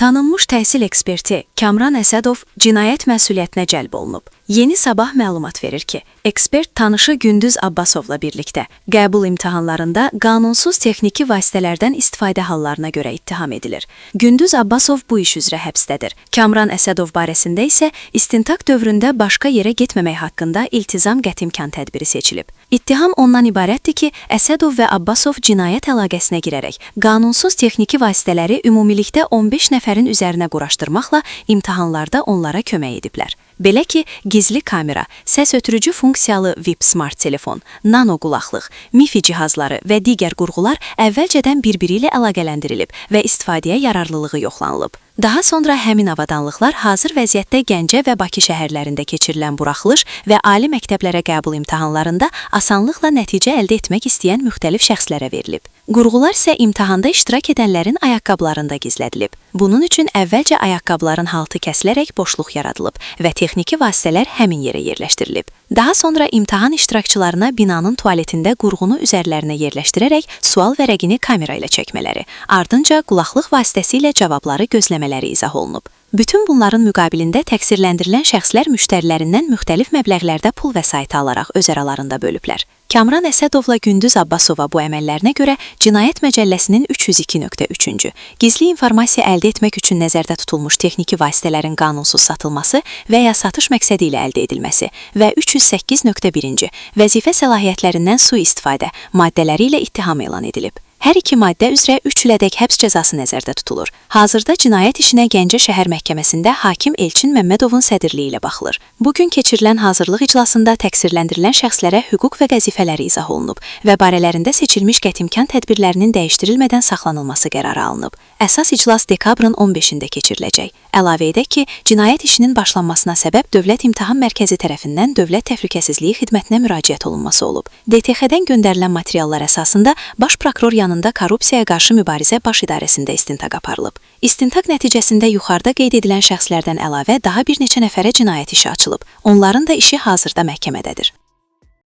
Tanınmış təhsil eksperti Kamran Əsədov cinayət məsuliyyətinə cəlb olunub. Yeni Sabah məlumat verir ki, ekspert tanışı Gündüz Abbasovla birlikdə qəbul imtahanlarında qanunsuz texniki vasitələrdən istifadə hallarına görə ittiham edilir. Gündüz Abbasov bu iş üzrə həbsdədir. Kamran Əsədov barəsində isə istintaq dövründə başqa yerə getməmək haqqında iltizam qətimkan tədbiri seçilib. İttiham ondan ibarətdir ki, Əsədov və Abbasov cinayət əlaqəsinə girərək qanunsuz texniki vasitələri ümumilikdə 15 nəfərin üzərinə quraşdırmaqla imtahanlarda onlara kömək ediblər. Belə ki, gizli kamera, səs ötürücü funksiyalı VIP smart telefon, nano qulaqlıq, MIFI cihazları və digər qurğular əvvəlcədən bir-biri ilə əlaqələndirilib və istifadəyə yararlılığı yoxlanılıb. Daha sonra həmin avadanlıqlar hazır vəziyyətdə Gəncə və Bakı şəhərlərində keçirilən buraxılış və ali məktəblərə qəbul imtahanlarında asanlıqla nəticə əldə etmək istəyən müxtəlif şəxslərə verilib. Qurğular isə imtahanda iştirak edənlərin ayaqqabılarında gizlədilib. Bunun üçün əvvəlcə ayaqqabıların haltı kəsilərək boşluq yaradılıb və texniki vasitələr həmin yerə yerləşdirilib. Daha sonra imtahan iştirakçılarına binanın tualetində qurğunu üzərlərinə yerləşdirərək sual vərəqini kamera ilə çəkmələri, ardınca qulaqlıq vasitəsilə cavabları gözləmələri izah olunub. Bütün bunların müqabilində təqsirləndirilən şəxslər müştərilərindən müxtəlif məbləğlərdə pul vəsaiti alaraq öz aralarında bölüblər. Kamran Əsədovla Gündüz Abbasova bu əməllərinə görə Cinayət Məcəlləsinin 302.3-cü gizli informasiya əldə etmək üçün nəzərdə tutulmuş texniki vasitələrin qanunsuz satılması və ya satış məqsədi ilə əldə edilməsi və 308.1-ci vəzifə səlahiyyətlərindən sui-istifadə maddələri ilə ittiham elan edilib. Hər iki maddə üzrə 3 ilədək həbs cəzası nəzərdə tutulur. Hazırda cinayət işinə Gəncə şəhər məhkəməsində hakim Elçin Məmmədovun sədrliyi ilə baxılır. Bugün keçirilən hazırlıq iclasında təqsirləndirilən şəxslərə hüquq və vəzifələri izah olunub və barələrində seçilmiş qətimkan tədbirlərinin dəyişdirilmədən saxlanılması qərarı alınıb. Əsas iclas dekabrın 15-də keçiriləcək. Əlavə edək ki, cinayət işinin başlanmasına səbəb Dövlət İmtahan Mərkəzi tərəfindən Dövlət Təhlükəsizliyi Xidmətinə müraciət olunması olub. DTX-dən göndərilən materiallar əsasında Baş Prokuror yanında Korrupsiyaya qarşı mübarizə baş idarəsində istintaq aparılıb. İstintaq nəticəsində yuxarıda qeyd edilən şəxslərdən əlavə daha bir neçə nəfərə cinayət işi açılıb. Onların da işi hazırda məhkəmədədir.